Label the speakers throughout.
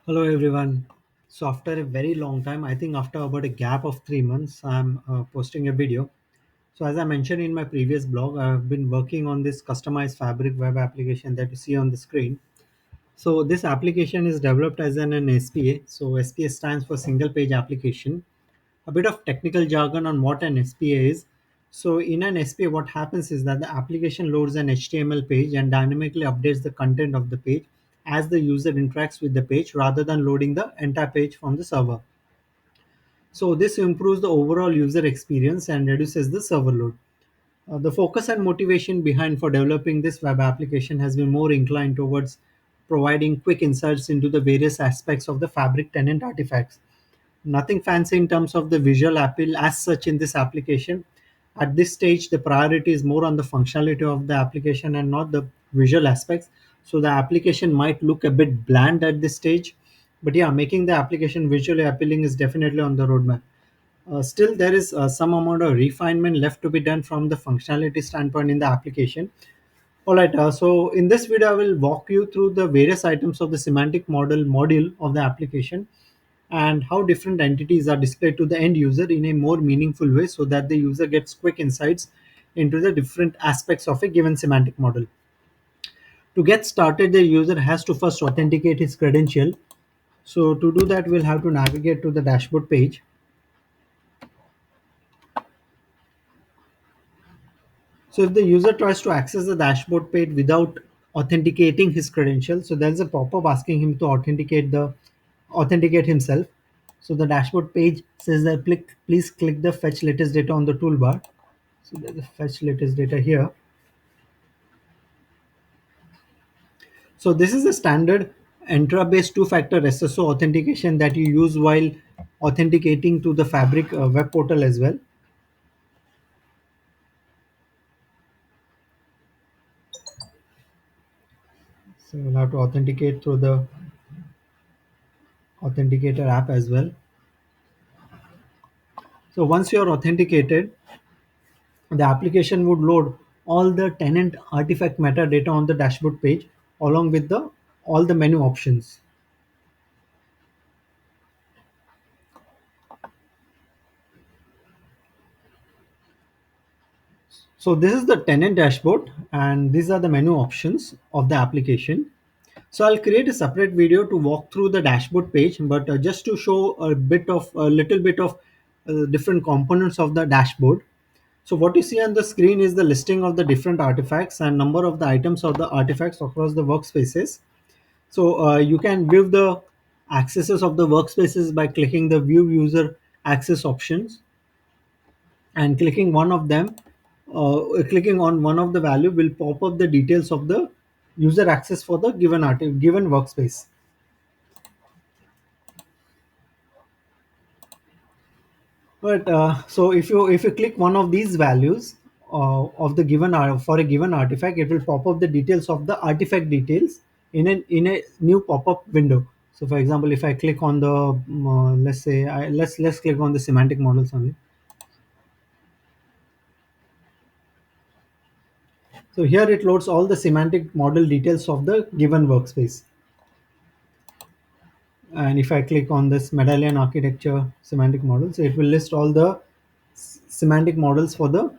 Speaker 1: Hello everyone. So after a very long time, I think after about a gap of 3 months, I'm posting a video. So as I mentioned in my previous blog, I've been working on this customized fabric web application that you see on the screen. So this application is developed as an SPA. So SPA stands for single page application. A bit of technical jargon on what an SPA is. So in an SPA, what happens is that the application loads an HTML page and dynamically updates the content of the page as the user interacts with the page rather than loading the entire page from the server. So this improves the overall user experience and reduces the server load. The focus and motivation behind for developing this web application has been more inclined towards providing quick insights into the various aspects of the Fabric tenant artifacts. Nothing fancy in terms of the visual appeal as such in this application. At this stage, the priority is more on the functionality of the application and not the visual aspects. So the application might look a bit bland at this stage, but yeah, making the application visually appealing is definitely on the roadmap. Still, there is some amount of refinement left to be done from the functionality standpoint in the application. All right, so in this video, I will walk you through the various items of the semantic model module of the application and how different entities are displayed to the end user in a more meaningful way so that the user gets quick insights into the different aspects of a given semantic model. To get started, the user has to first authenticate his credential. So to do that, we'll have to navigate to the dashboard page. So if the user tries to access the dashboard page without authenticating his credentials, so there's a pop-up asking him to authenticate himself. So the dashboard page says that please click the fetch latest data on the toolbar. So there's a fetch latest data here. So this is a standard Entra-based two-factor SSO authentication that you use while authenticating to the Fabric web portal as well. So you'll have to authenticate through the Authenticator app as well. So once you're authenticated, the application would load all the tenant artifact metadata on the dashboard page along with the all the menu options. So this is the tenant dashboard and these are the menu options of the application. So I'll create a separate video to walk through the dashboard page, but just to show a little bit of different components of the dashboard. So what you see on the screen is the listing of the different artifacts and number of the items of the artifacts across the workspaces. So you can view the accesses of the workspaces by clicking the view user access options and clicking on one of the value will pop up the details of the user access for the given workspace. But so if you click one of these values of the for a given artifact, it will pop up the details of the artifact details in a new pop-up window. So for example, if I click on the let's say let's click on the semantic models only. So here it loads all the semantic model details of the given workspace. And if I click on this medallion architecture semantic models, it will list all the semantic models for the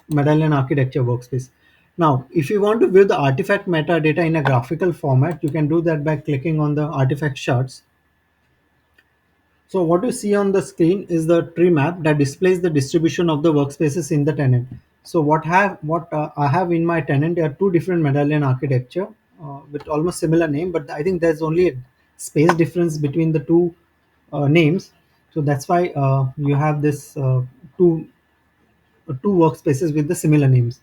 Speaker 1: medallion architecture workspace. Now, if you want to view the artifact metadata in a graphical format, you can do that by clicking on the artifact charts. So what you see on the screen is the tree map that displays the distribution of the workspaces in the tenant. So what I have in my tenant are two different medallion architecture with almost similar name, but I think there's only a space difference between the two names. So that's why you have this two workspaces with the similar names.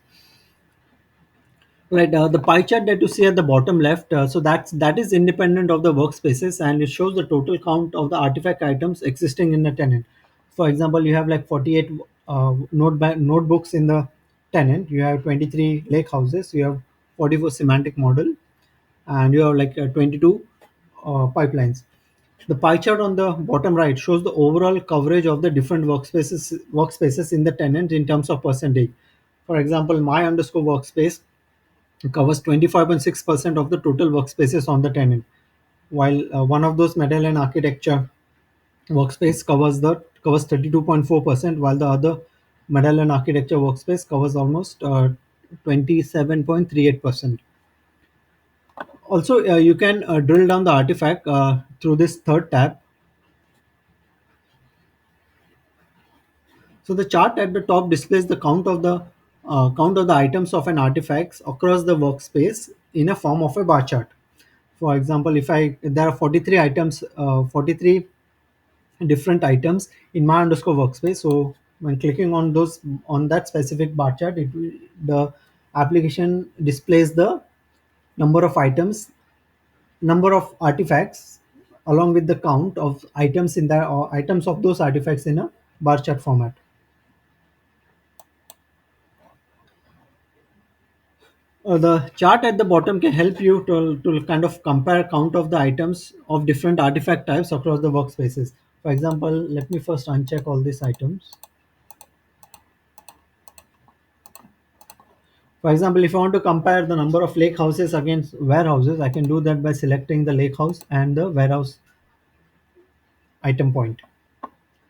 Speaker 1: Right, the pie chart that you see at the bottom left, so that is independent of the workspaces, and it shows the total count of the artifact items existing in the tenant. For example, you have like 48 notebooks in the tenant. You have 23 lake houses. You have 44 semantic model, and you have like 22 pipelines. The pie chart on the bottom right shows the overall coverage of the different workspaces in the tenant in terms of percentage. For example, my underscore workspace covers 25.6% of the total workspaces on the tenant. while one of those medallion architecture workspace covers 32.4%, while the other medallion architecture workspace covers almost 27.38%. Also, you can drill down the artifact through this third tab. So the chart at the top displays the count of the items of an artifact across the workspace in a form of a bar chart. For example, if there are 43 items, 43 different items in my underscore workspace. So when clicking on those on that specific bar chart, the application displays the number of items, number of artifacts, along with the count of items in the or items of those artifacts in a bar chart format. The chart at the bottom can help you to kind of compare count of the items of different artifact types across the workspaces. For example, let me first uncheck all these items. For example, if I want to compare the number of lake houses against warehouses, I can do that by selecting the lake house and the warehouse item point.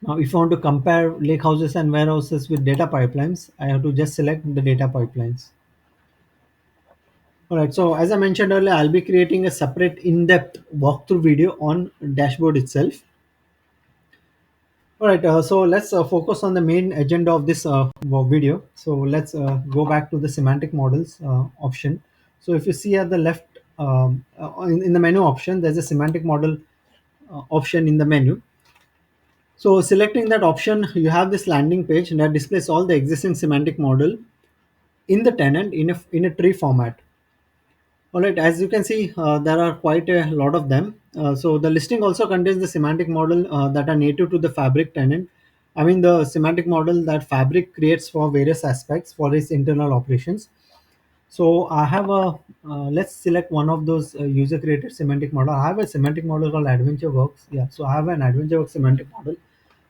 Speaker 1: Now, if I want to compare lake houses and warehouses with data pipelines, I have to just select the data pipelines. All right. So as I mentioned earlier, I'll be creating a separate in-depth walkthrough video on dashboard itself. All right. So let's focus on the main agenda of this video. So let's go back to the semantic models option. So if you see at the left in the menu option, there's a semantic model option in the menu. So selecting that option, you have this landing page that displays all the existing semantic model in the tenant in a tree format. All right, as you can see, there are quite a lot of them. So the listing also contains the semantic model that are native to the Fabric tenant. I mean, the semantic model that Fabric creates for various aspects for its internal operations. So I have a let's select one of those user created semantic model. I have a semantic model called AdventureWorks. Yeah, so I have an AdventureWorks semantic model.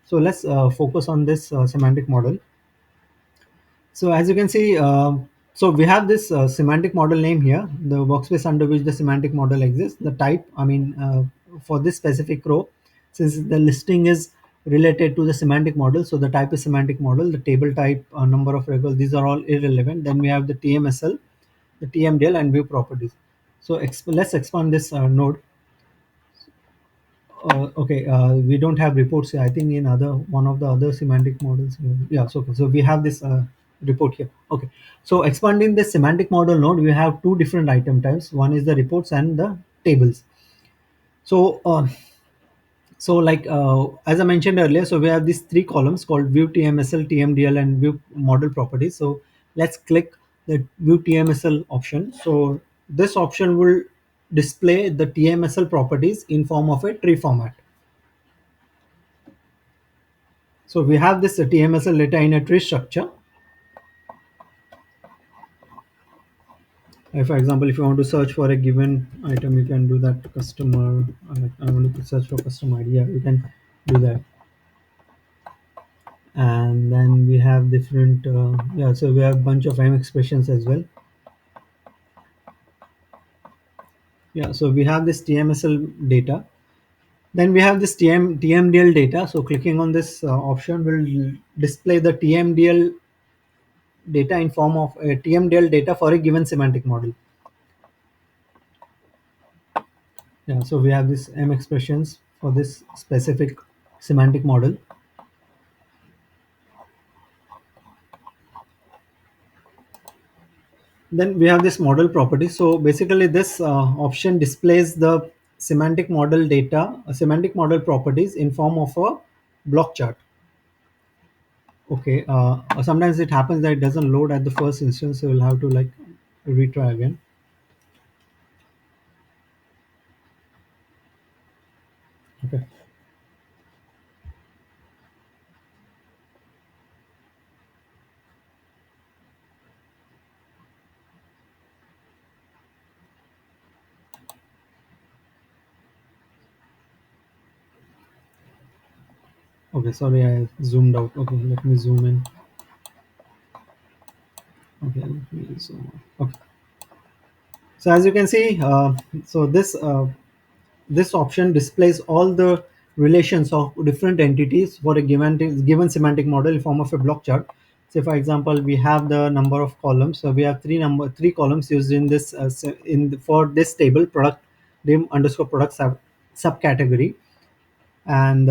Speaker 1: So let's focus on this semantic model. So as you can see, so we have this semantic model name here, the workspace under which the semantic model exists. The type, I mean, for this specific row, since the listing is related to the semantic model, so the type is semantic model, the table type, number of records, these are all irrelevant. Then we have the TMSL, the TMDL, and view properties. So let's expand this node. Okay, we don't have reports here. I think in other one of the other semantic models. Yeah, so okay, so we have this report here. Okay, so expanding the semantic model node, we have two different item types. One is the reports and the tables. So like as I mentioned earlier, so we have these three columns called view TMSL, TMDL, and view model properties. So let's click the view TMSL option. So this option will display the TMSL properties in form of a tree format. So we have this TMSL data in a tree structure. For example, if you want to search for a given item, you can do that. Customer, I want to search for customer ID. Yeah, you can do that. And then we have different, yeah. So we have a bunch of M expressions as well. Yeah. So we have this TMSL data. Then we have this TMDL data. So clicking on this option will display the TMDL data in form of a TMDL data for a given semantic model. Yeah, so we have this M expressions for this specific semantic model. Then we have this model property. So basically this option displays the semantic model data, semantic model properties in form of a block chart. Okay, sometimes it happens that it doesn't load at the first instance, so we'll have to like retry again. Okay. Okay, sorry, I zoomed out. Okay, let me zoom in. Okay, let me zoom out. Okay. So as you can see, so this this option displays all the relations of different entities for a given semantic model in form of a block chart. Say for example, we have the number of columns. So we have three columns used in this for this table product dim underscore product subcategory, and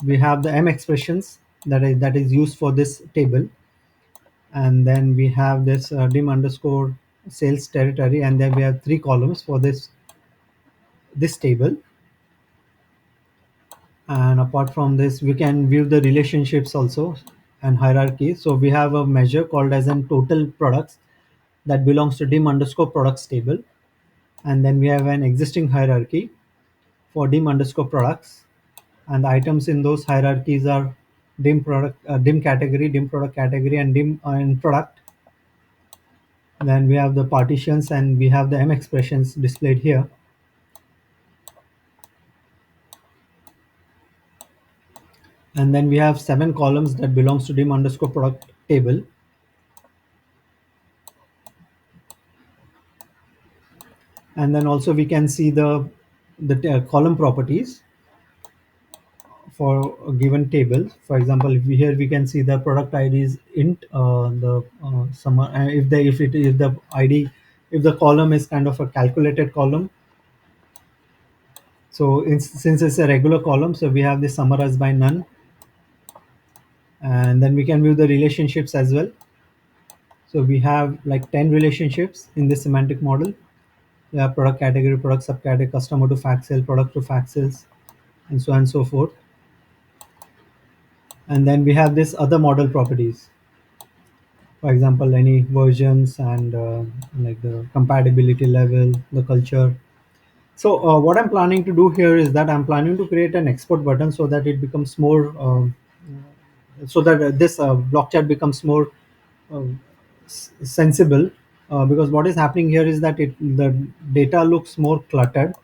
Speaker 1: we have the m expressions that is used for this table, and then we have this dim underscore sales territory, and then we have three columns for this table. And apart from this, we can view the relationships also and hierarchy. So we have a measure called as an total products that belongs to dim underscore products table, and then we have an existing hierarchy for dim underscore products, and the items in those hierarchies are dim category, dim product category, and dim and product. Then we have the partitions, and we have the m expressions displayed here. And then we have seven columns that belongs to dim underscore product table. And then also we can see the column properties for a given table. For example, if we here we can see the product id is int, the summer if the id, if the column is kind of a calculated column. So since it's a regular column, so we have this summarized by none. And then we can view the relationships as well. So we have like 10 relationships in this semantic model. We have product category, product subcategory, customer to fact sale, product to fact sales, and so on and so forth. And then we have this other model properties. For example, any versions, and like the compatibility level, the culture. So what I'm planning to do here is that I'm planning to create an export button so that it becomes more so that this block chat becomes more um, sensible, because what is happening here is that the data looks more cluttered.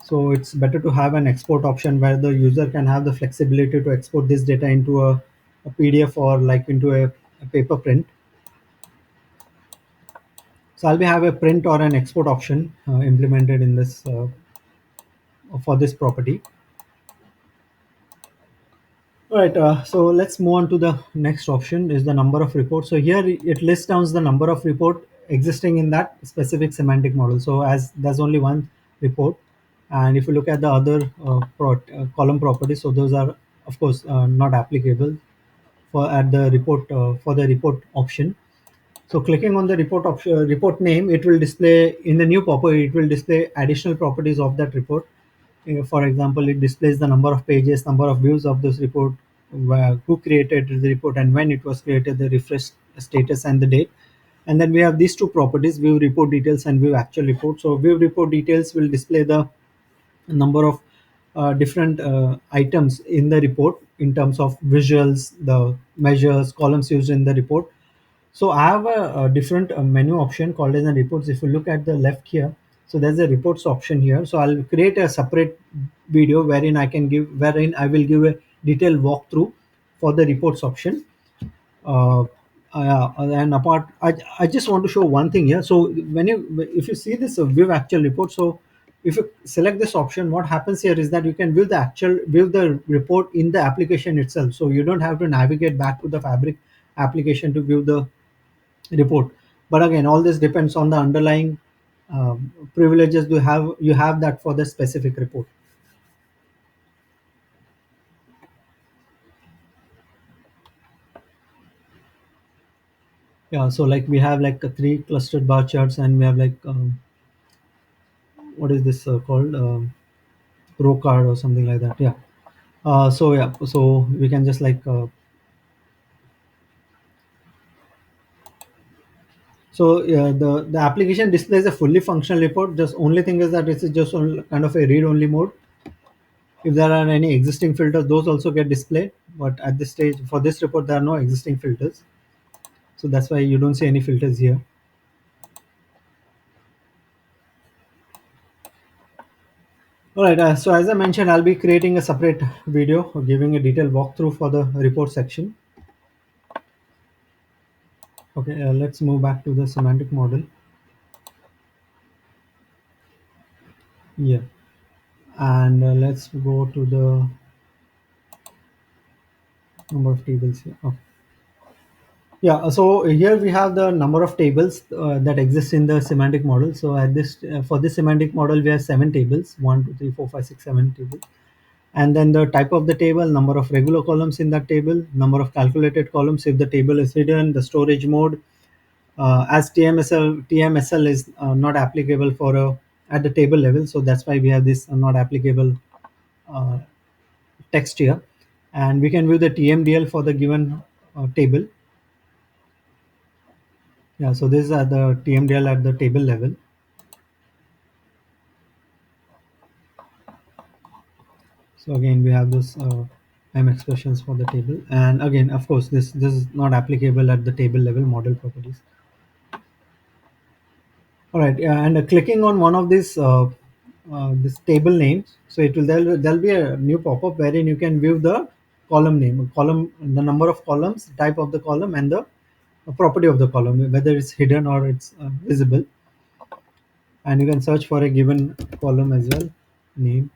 Speaker 1: So it's better to have an export option where the user can have the flexibility to export this data into a PDF or like into a paper print. So I'll be have a print or an export option implemented in this for this property. All right, so let's move on to the next option is the number of reports. So here it lists down the number of report existing in that specific semantic model. So as there's only one report, and if you look at the other column properties, so those are of course not applicable for at the report for the report option. So clicking on the report option, report name, it will display in the new popper. It will display additional properties of that report. For example, it displays the number of pages, number of views of this report, who created the report and when it was created, the refresh status and the date. And then we have these two properties: view report details and view actual report. So view report details will display the number of different items in the report in terms of visuals, the measures, columns used in the report. So I have a different menu option called as a reports. If you look at the left here, so there's a reports option here. So I'll create a separate video wherein I will give a detailed walkthrough for the reports option. uh, and apart, I just want to show one thing here. So if you see this view actual report, so if you select this option, what happens here is that you can view the report in the application itself. So you don't have to navigate back to the fabric application to view the report. But again, all this depends on the underlying privileges you have that for the specific report. Yeah, so like we have like three clustered bar charts, and we have like what is this called, row card or something like that. Yeah. So yeah, so we can just like so yeah, the application displays a fully functional report. Just only thing is that it's just kind of a read only mode. If there are any existing filters, those also get displayed, but at this stage for this report there are no existing filters, so that's why you don't see any filters here. All right, so as I mentioned, I'll be creating a separate video giving a detailed walkthrough for the report section. Okay, let's move back to the semantic model. Yeah. And let's go to the number of tables here. Okay. Yeah, so here we have the number of tables that exist in the semantic model. So at this for this semantic model, we have 7 tables: 1, 2, 3, 4, 5, 6, 7 tables. And then the type of the table, number of regular columns in that table, number of calculated columns if the table is hidden, the storage mode. As TMSL is not applicable for at the table level, so that's why we have this not applicable uh, text here. And we can view the TMDL for the given table. Yeah, so this is at the TMDL at the table level. So again, we have this M expressions for the table, and again, of course, this is not applicable at the table level model properties. All right, yeah, and clicking on one of these this table names, so it will there'll be a new pop-up wherein you can view the column name, column, the number of columns, type of the column, and the property of the column, whether it's hidden or it's visible, and you can search for a given column as well. Name.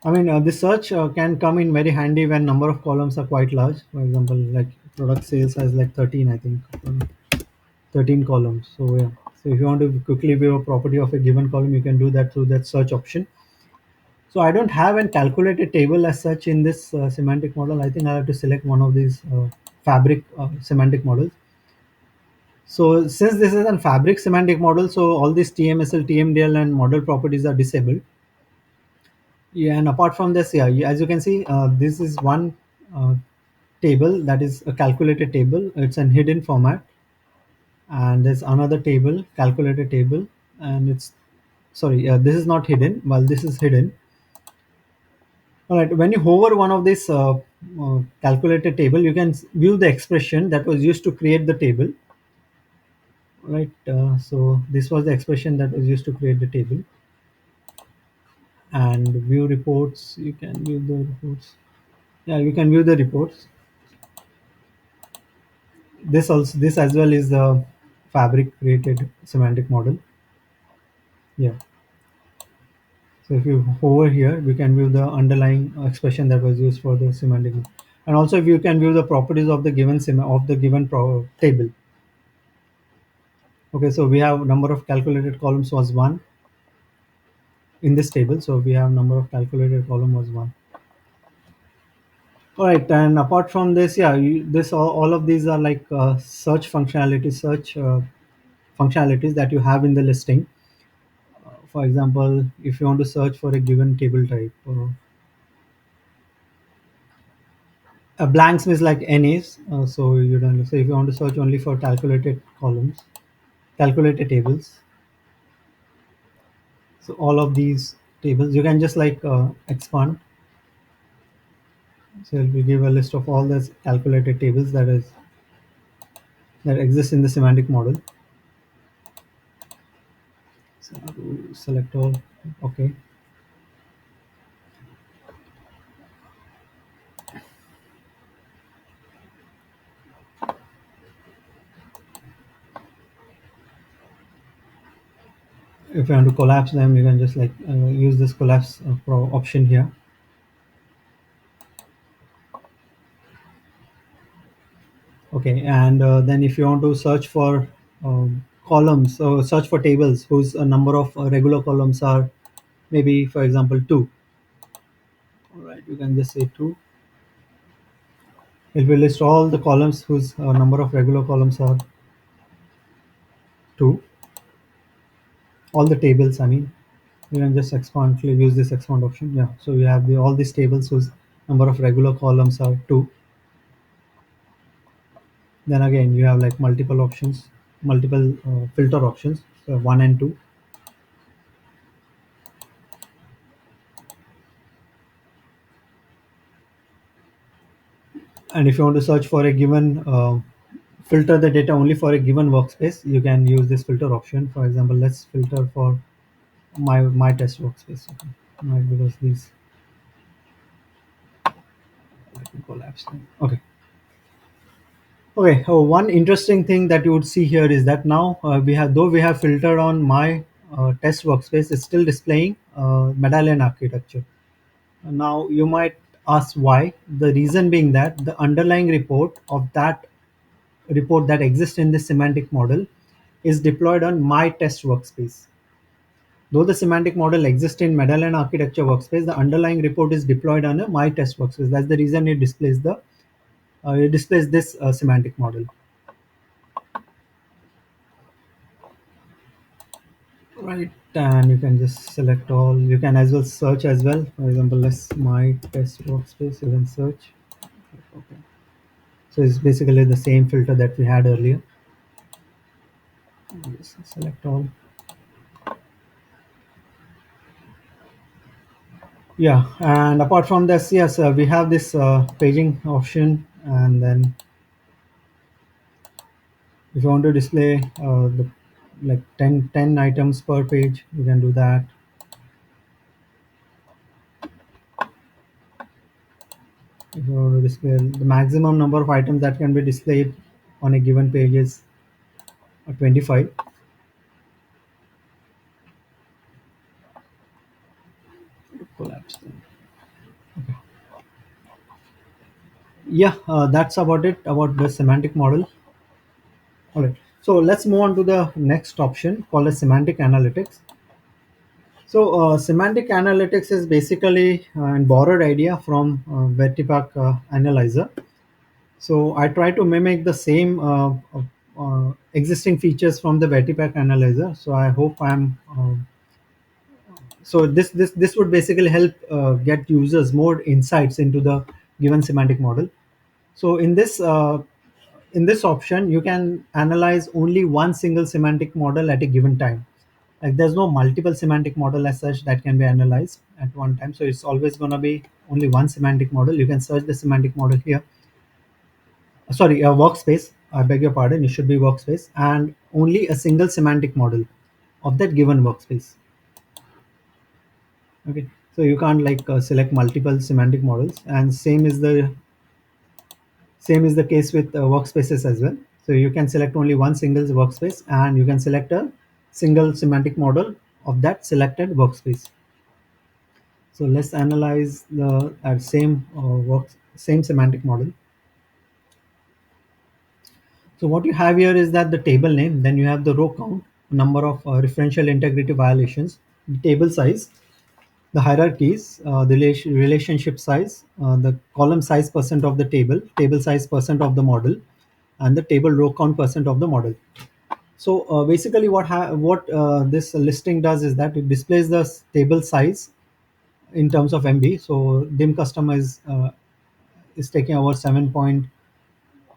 Speaker 1: I mean, this search can come in very handy when number of columns are quite large. For example, like product sales has like 13, I think, 13 columns. So yeah, so if you want to quickly view a property of a given column, you can do that through that search option. So I don't have an calculated table as such in this semantic model. I think I have to select one of these fabric semantic models. So since this is a fabric semantic model, so all these TMSL, TMDL, and model properties are disabled. Yeah, and apart from this, yeah, as you can see, this is one uh, table that is a calculated table. It's an hidden format, and there's another table, calculated table, and it's sorry, this is not hidden. Well, this is hidden. All right, when you hover one of this calculated table, you can view the expression that was used to create the table. Right, so this was the expression that was used to create the table. And view reports. You can view the reports. Yeah, you can view the reports. This as well is the fabric created semantic model. Yeah. So if you hover here, we can view the underlying expression that was used for the semantic, and also if you can view the properties of the given table. Okay, so we have number of calculated columns was 1 in this table. So we have number of calculated column was 1. All right, and apart from this, yeah, this all of these are like search functionalities that you have in the listing. For example, if you want to search for a given table type, a blanks means like NAs. So you don't. So if you want to search only for calculated columns, calculated tables. So all of these tables, you can just like expand. So we give a list of all the calculated tables that exist in the semantic model. So select all. Okay. If you want to collapse them, you can just like use this collapse option here. Okay, and then if you want to search for columns, or search for tables whose number of regular columns are maybe, for example, 2. All right, you can just say 2. It will list all the columns whose number of regular columns are 2. All the tables, I mean, you can just expand, use this expand option. Yeah, so you have all these tables whose number of regular columns are 2. Then again, you have like multiple options, multiple filter options, so 1 and 2. And if you want to search for a given filter the data only for a given workspace, you can use this filter option. For example, let's filter for my test workspace. Okay. Right, because these, let me collapse them. Okay. Okay, one interesting thing that you would see here is that now we have, though we have filtered on my test workspace is still displaying medallion architecture. Now you might ask why. The reason being that the underlying report that exists in the semantic model is deployed on my test workspace. Though the semantic model exists in medallion architecture workspace, the underlying report is deployed on a my test workspace. That's the reason it displays this semantic model. Right, and you can just select all. You can as well search as well. For example, let's my test workspace. You can search. Okay. So it's basically the same filter that we had earlier. Just select all. Yeah, and apart from this, yes, we have this paging option, and then if you want to display the like 10 items per page, you can do that. If you want to display the maximum number of items that can be displayed on a given page is 25. Collapse them. Yeah, that's about it about the semantic model. All right, so let's move on to the next option called as semantic analytics. So semantic analytics is basically an borrowed idea from Vertipack analyzer. So I try to mimic the same existing features from the Vertipack analyzer. So I hope I'm so this would basically help get users more insights into the given semantic model. So in this option, you can analyze only one single semantic model at a given time. Like there's no multiple semantic model as such that can be analyzed at one time. So it's always going to be only one semantic model. You can search the semantic model here. Sorry, workspace. I beg your pardon. It should be workspace and only a single semantic model of that given workspace. Okay. So you can't like select multiple semantic models, and same is the case with workspaces as well. So you can select only one single workspace and you can select a single semantic model of that selected workspace. So let's analyze the same semantic model. So what you have here is that the table name, then you have the row count, number of referential integrity violations, the table size, the hierarchies, the relationship size, the column size percent of the table size percent of the model, and the table row count percent of the model. So basically, what this listing does is that it displays the table size in terms of MB. So dim customer is taking over 7.18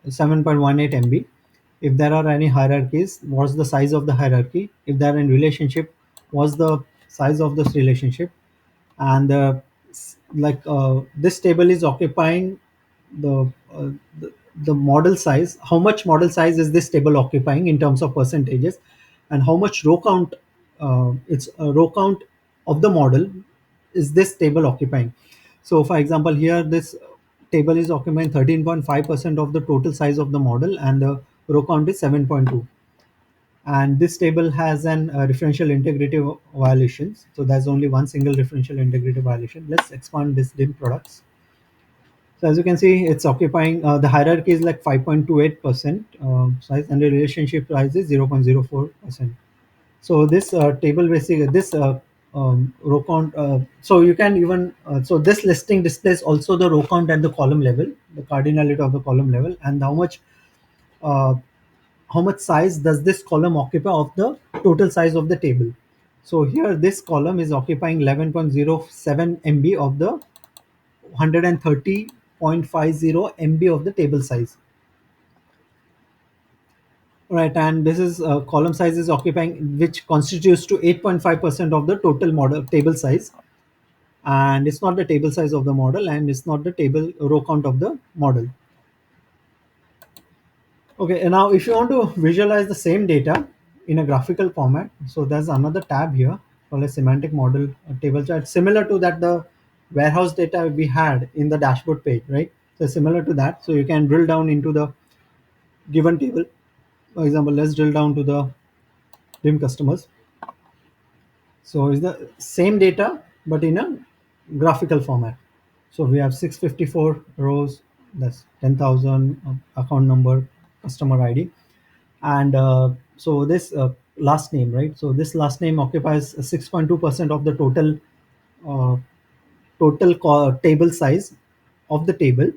Speaker 1: MB. If there are any hierarchies, what's the size of the hierarchy? If they are in relationship, what's the size of this relationship? And this table is occupying the, uh, the the model size. How much model size is this table occupying in terms of percentages, and how much row count it's a row count of the model is this table occupying. So for example, here this table is occupying 13.5% of the total size of the model, and the row count is 7.2. And this table has an referential integrity violations. So there's only one single referential integrity violation. Let's expand this dim products. So as you can see, it's occupying the hierarchy is like 5.28% size, and the relationship size is 0.04%. So this table basically this row count. So you can even so this listing displays also the row count at the column level, the cardinality of the column level, and uh, how much size does this column occupy of the total size of the table. So here this column is occupying 11.07 MB of the 130.50 MB of the table size. Right, and this is column size is occupying, which constitutes to 8.5% of the total model table size, and it's not the table size of the model, and it's not the table row count of the model. Okay, and now if you want to visualize the same data in a graphical format, so there's another tab here called a semantic model table chart, similar to that the warehouse data we had in the dashboard page, right? So similar to that, so you can drill down into the given table. For example, let's drill down to the dim customers. So it's the same data but in a graphical format. So we have 654 rows, that's 10,000 account number, customer ID, and so this last name, right? So this last name occupies 6.2% of the uh, table size of the table,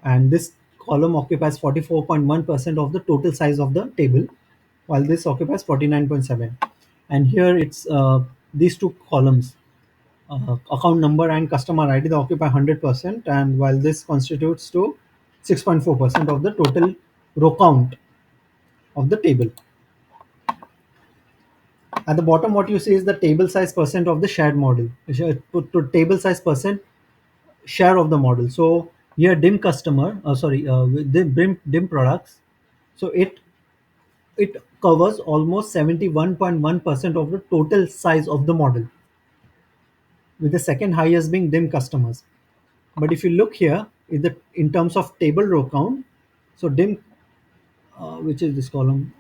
Speaker 1: and this column occupies 44.1% of the total size of the table, while this occupies 49.7. And here it's these two columns, account number and customer ID, they occupy 100%, and while this constitutes to 6.4% of the total row count of the table. At the bottom, what you see is the table size percent of the shared model. To table size percent share of the model. So here dim customer, with dim products. So it covers almost 71.1% of the total size of the model, with the second highest being dim customers. But if you look here, in terms of table row count, so dim, which is this column.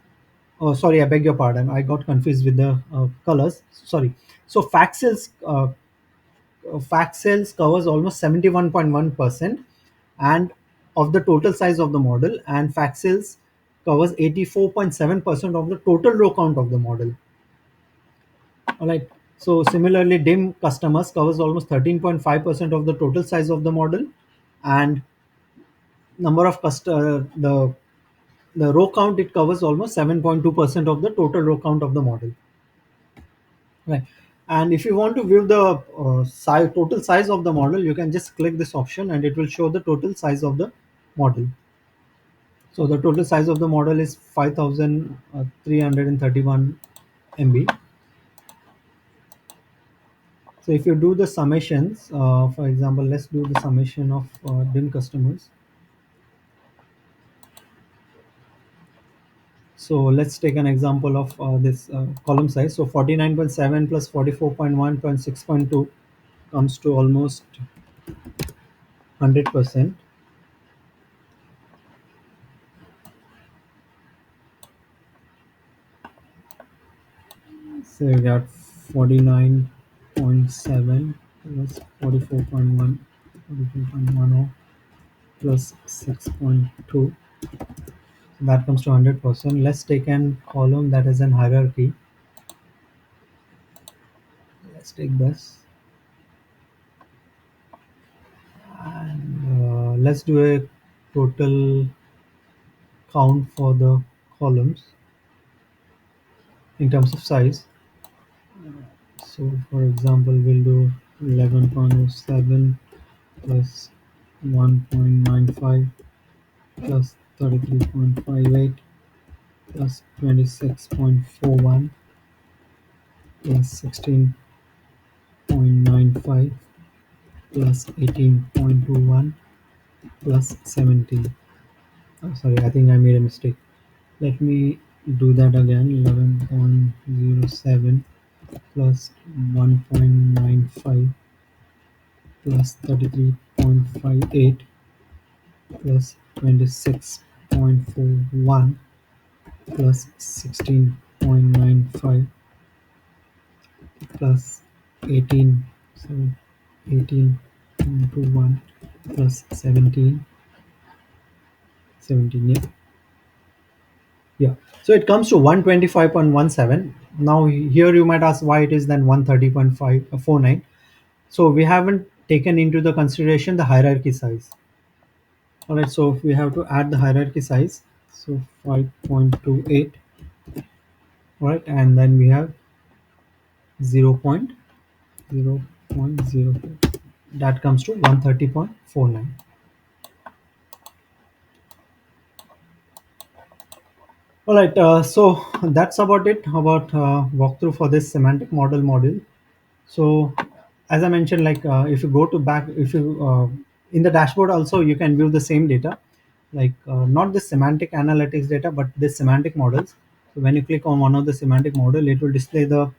Speaker 1: Oh, sorry, I beg your pardon. I got confused with the colors. Sorry. So fact sales covers almost 71.1%, and of the total size of the model, and fact sales covers 84.7% of the total row count of the model. All right. So similarly, dim customers covers almost 13.5% of the total size of the model, and number of the row count, it covers almost 7.2% of the total row count of the model. Right. And if you want to view the total size of the model, you can just click this option and it will show the total size of the model. So the total size of the model is 5331 MB. So if you do the summations, for example, let's do the summation of dim customers. So let's take an example of this column size. So 49.7 plus 44.1 plus 6.2 comes to almost 100%. So we got 49.7 plus 44.1 plus 6.2. So that comes to 100%. Let's take an column that is an hierarchy. Let's take this and let's do a total count for the columns in terms of size. So for example, we'll do 11.07 plus 1.95 plus 33.58 plus 26.41 plus 16.95 plus 18.21 plus 17. Oh, sorry, I think I made a mistake. Let me do that again. 11.07 plus 1.95 plus 33.58 plus 26.41 plus 16.95 plus 18, so 18 into 1 plus 17, yeah. Yeah, so it comes to 125.17. Now here you might ask why it is then 130.549. So we haven't taken into the consideration the hierarchy size. All right, so we have to add the hierarchy size. So 5.28. All right, and then we have 0.0.04. That comes to 130.49. All right, so that's about it about walkthrough for this semantic model module. So as I mentioned, like if you go to back, if you in the dashboard also you can view the same data, like not the semantic analytics data, but the semantic models. So when you click on one of the semantic model, it will display the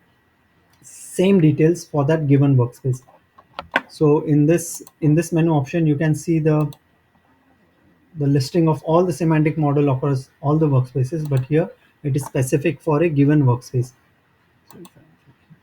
Speaker 1: same details for that given workspace. So in this menu option, you can see the listing of all the semantic model across all the workspaces, but here it is specific for a given workspace.